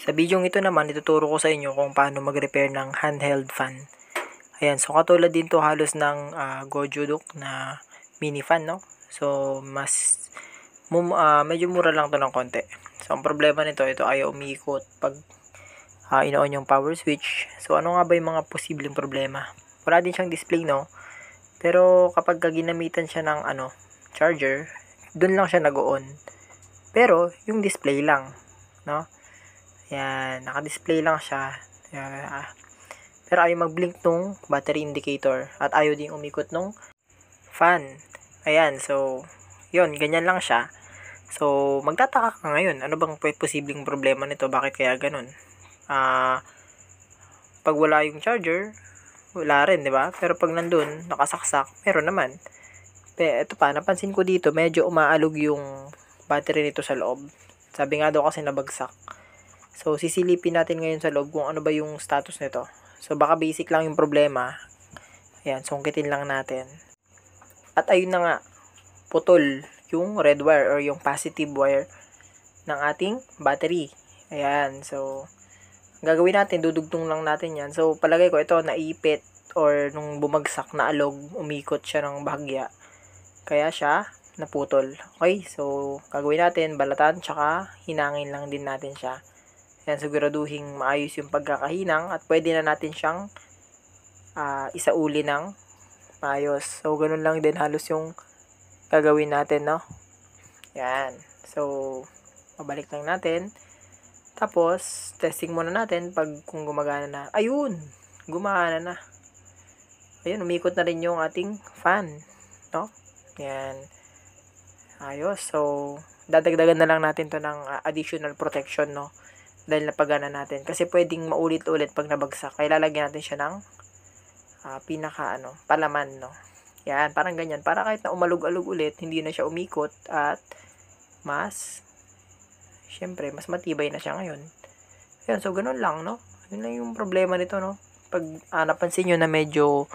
Sa video ito naman, ituturo ko sa inyo kung paano mag-repair ng handheld fan. Ayan, so katulad din to halos ng Gojoduc na mini fan, no? So, medyo mura lang to ng konti. So, ang problema nito, ito ayaw umiikot pag ino-on yung power switch. So, ano nga ba yung mga posibleng problema? Wala din siyang display, no? Pero kapag ginamitan siya ng charger, dun lang siya nag-on. Pero, yung display lang, no? Yan, naka-display lang siya. Pero ayaw mag-blink nung battery indicator at ayaw din umikot nung fan. Ayan, so yun, ganyan lang siya. So, magtataka ka ngayon, ano bang posibleng problema nito? Bakit kaya ganun? Pag wala yung charger, wala rin, di ba? Pero pag nandun, nakasaksak, meron naman. Ito pa, napansin ko dito, medyo umaalog yung battery nito sa loob. Sabi nga daw kasi nabagsak. So, sisilipin natin ngayon sa loob kung ano ba yung status nito. So, baka basic lang yung problema. Ayan, sungkitin lang natin. At ayun na nga, putol yung red wire or yung positive wire ng ating battery. Ayan, so, gagawin natin, dudugtong lang natin yan. So, palagay ko ito, naipit or nung bumagsak na alog, umikot siya ng bahagya. Kaya siya naputol. Okay, so, gagawin natin, balatan, tsaka hinangin lang din natin siya. Yan, siguraduhin maayos yung pagkakahinang at pwede na natin siyang isauli ng maayos. So, ganun lang din halos yung gagawin natin, no? Yan. So, mabalik lang natin. Tapos, testing muna natin kung gumagana na. Ayun! Gumana na. Ayun, umikot na rin yung ating fan, no? Yan. Ayos. So, dadagdagan na lang natin to ng additional protection, no? Dahil napagana natin. Kasi pwedeng maulit-ulit pag nabagsak. Kaya lalagyan natin siya ng palaman, no? Yan, parang ganyan. Para kahit na umalog-alog ulit, hindi na siya umikot at syempre, mas matibay na siya ngayon. Yan, so ganun lang, no? Yun lang yung problema nito, no? Pag napansin nyo na medyo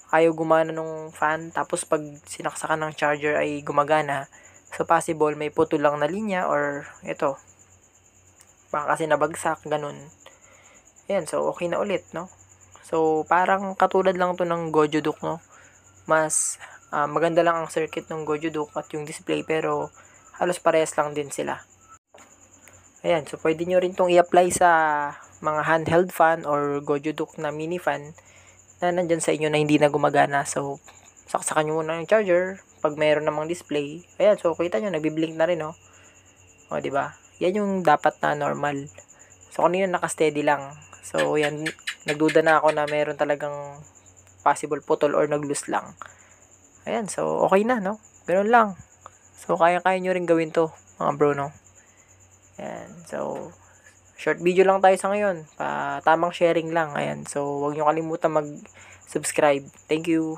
ayaw gumana nung fan, tapos pag sinaksakan ng charger ay gumagana, so possible may putol lang na linya or ito, baka kasi nabagsak, ganun. Ayan, so okay na ulit, no? So, parang katulad lang to ng Gojoduc, no? Mas maganda lang ang circuit ng Gojoduc at yung display, pero halos parehas lang din sila. Ayan, so pwede nyo rin tong i-apply sa mga handheld fan or Gojoduc na mini fan na nandyan sa inyo na hindi na gumagana. So, saksakan nyo muna ng charger pag mayroon namang display. Ayan, so kita nyo, nagbi-blink na rin, no? O, diba? Yan yung dapat na normal. So, kanina naka-steady lang. So, yan, nagduda na ako na meron talagang possible putol or nag-loose lang. Ayan, so, okay na, no? Ganun lang. So, kaya-kaya nyo rin gawin to, mga bro, no? Ayan, so, short video lang tayo sa ngayon. Tamang sharing lang. Ayan, so, huwag nyo kalimutan mag-subscribe. Thank you.